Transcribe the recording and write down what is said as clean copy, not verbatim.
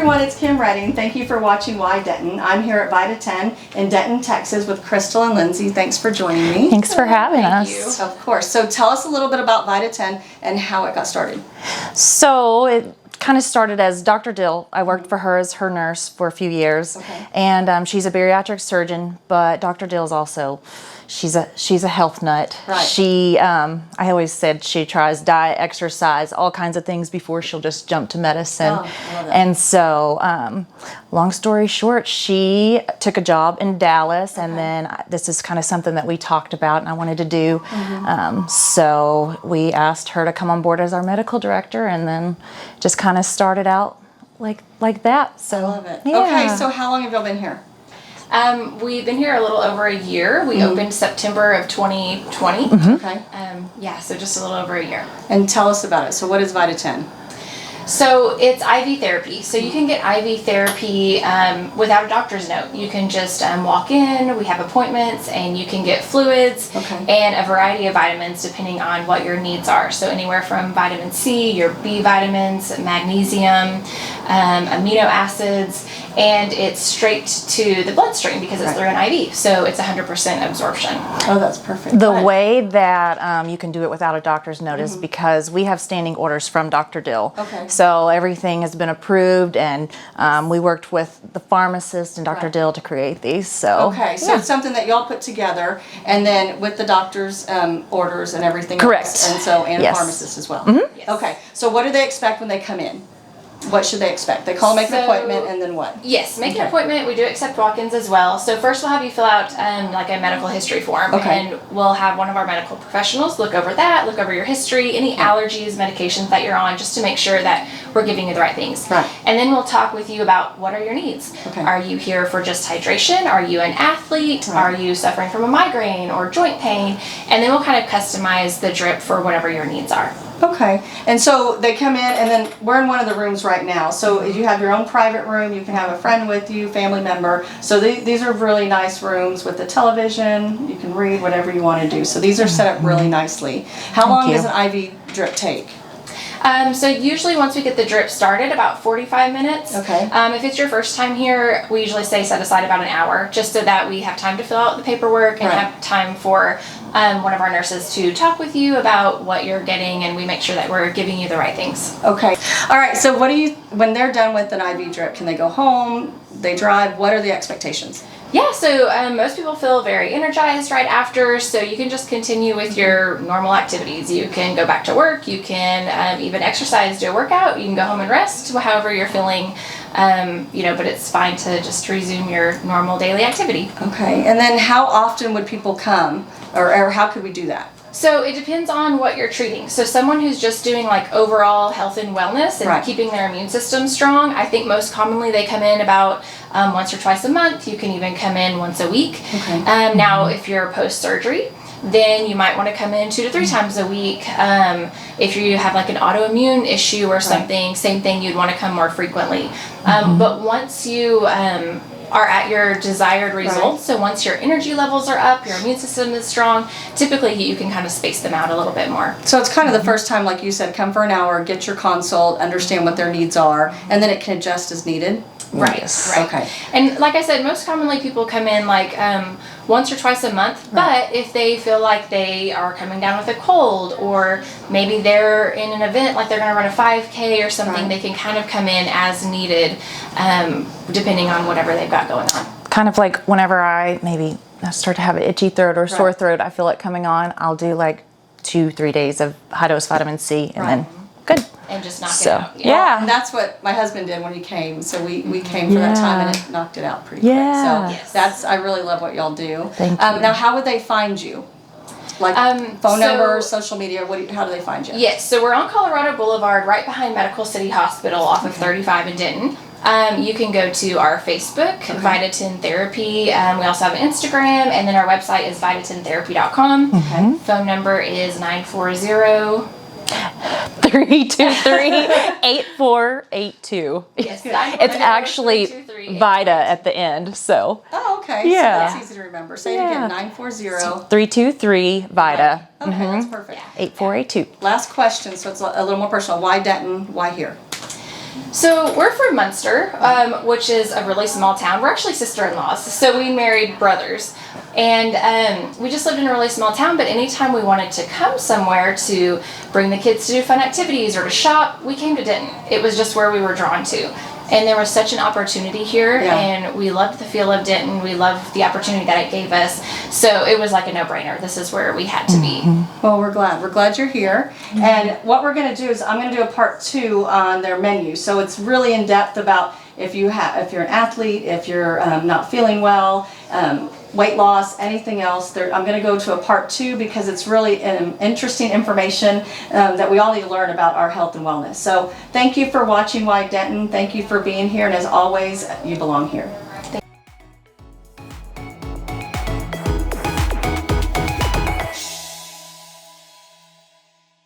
Everyone, it's Kim Redding. Thank you for watching Why Denton. I'm here at Vita10 in Denton, Texas with Crystal and Lindsay. Thanks for joining me. Thanks for having us. Thank you. Of course. So tell us a little bit about Vita10 and how it got started. So it kind of started as Dr. Dill. I worked for her as her nurse for a few years. Okay. And she's a bariatric surgeon, but Dr. Dill's also, she's a health nut. Right. She, I always said she tries diet, exercise, all kinds of things before she'll just jump to medicine. Oh, I love it. And so, long story short, she took a job in Dallas, and then this is kind of something that we talked about and I wanted to do. So we asked her to come on board as our medical director, and then just kind of started out like that. So I love it. Yeah. Okay, so how long have y'all been here? We've been here a little over a year. We opened September of 2020. Okay. Yeah, so just a little over a year. And tell us about it. So what is Vita10? So it's IV therapy. So you can get IV therapy without a doctor's note. You can just walk in, we have appointments, and you can get fluids and a variety of vitamins depending on what your needs are. So anywhere from vitamin C, your B vitamins, magnesium, amino acids, and it's straight to the bloodstream because it's through an IV. So it's 100% absorption. Oh, that's perfect. The way that you can do it without a doctor's note is because we have standing orders from Dr. Dill. Okay. So everything has been approved, and we worked with the pharmacist and Dr. Dill to create these. So Okay, so it's something that y'all put together, and then with the doctor's orders and everything Correct. else. And so, and Yes. pharmacists as well. Yes. Okay, so what do they expect when they come in? What should they expect? They call, make an So- appointment, and then what? Yes, make an Okay. appointment. We do accept walk-ins as well. So first we'll have you fill out like a medical history form, Okay. and we'll have one of our medical professionals look over that, look over your history, any allergies, medications that you're on, just to make sure that we're giving you the right things. Right. And then we'll talk with you about what are your needs. Okay. Are you here for just hydration? Are you an athlete? Right. Are you suffering from a migraine or joint pain? And then we'll kind of customize the drip for whatever your needs are. Okay, and so they come in, and then we're in one of the rooms right now. So you have your own private room. You can have a friend with you, family member. So these are really nice rooms with the television. You can read whatever you want to do. So these are set up really nicely. How long you. does an IV drip take? So usually once we get the drip started, about 45 minutes. Okay. If it's your first time here, we usually say set aside about an hour, just so that we have time to fill out the paperwork and Right. have time for one of our nurses to talk with you about what you're getting, and we make sure that we're giving you the right things. Okay. All right, so what do you, when they're done with an IV drip, can they go home? They drive? What are the expectations? Yeah, so most people feel very energized right after, so you can just continue with your normal activities. You can go back to work, you can even exercise, do a workout, you can go home and rest, however you're feeling, but it's fine to just resume your normal daily activity. Okay, and then how often would people come, or how could we do that? So it depends on what you're treating. So someone who's just doing like overall health and wellness and Right. keeping their immune system strong, I think most commonly they come in about once or twice a month. You can even come in once a week. Okay. Now, if you're post-surgery, then you might want to come in 2 to 3 times a week. If you have like an autoimmune issue or something, same thing, you'd want to come more frequently. But once you are at your desired results, so once your energy levels are up, your immune system is strong, typically you can kind of space them out a little bit more. So it's kind of the first time, like you said, come for an hour, get your consult, understand what their needs are, and then it can adjust as needed? Right, Yes. right. Okay. And like I said, most commonly people come in like once or twice a month, but if they feel like they are coming down with a cold, or maybe they're in an event like they're going to run a 5K or something, they can kind of come in as needed, depending on whatever they've got going on. kind of like whenever I start to have an itchy throat or sore throat, I feel it coming on, I'll do like 2-3 days of high dose vitamin C, and then good. And just knock it So out. yeah. And that's what my husband did when he came. So we came for that time, and it knocked it out pretty quick. Yeah. So Yes. that's, I really love what y'all do. Thank you. Now, how would they find you? Like phone number, social media, how do they find you? Yes, so we're on Colorado Boulevard, right behind Medical City Hospital off of 35 in Denton. You can go to our Facebook, Vita10 Therapy. We also have an Instagram, and then our website is Vita10therapy.com. Okay. Phone number is 940 323-8482. Yes, It's actually Vita at the end, so. Oh, okay. Yeah. So that's easy to remember. Say it again, 940. 323 Vita. Okay, that's perfect. 8482. Last question, so it's a little more personal. Why Denton? Why here? So we're from Munster, which is a really small town. We're actually sister-in-laws, so we married brothers. And we just lived in a really small town, but anytime we wanted to come somewhere to bring the kids to do fun activities or to shop, we came to Denton. It was just where we were drawn to. And there was such an opportunity here, and we loved the feel of Denton. We loved the opportunity that it gave us. So it was like a no-brainer. This is where we had to be. Well, we're glad. We're glad you're here. And what we're going to do is I'm going to do a part 2 on their menu. So it's really in depth about if you're an athlete, if you're not feeling well, weight loss, anything else. I'm going to go to a part 2 because it's really interesting information that we all need to learn about our health and wellness. So thank you for watching Why Denton. Thank you for being here. And as always, you belong here.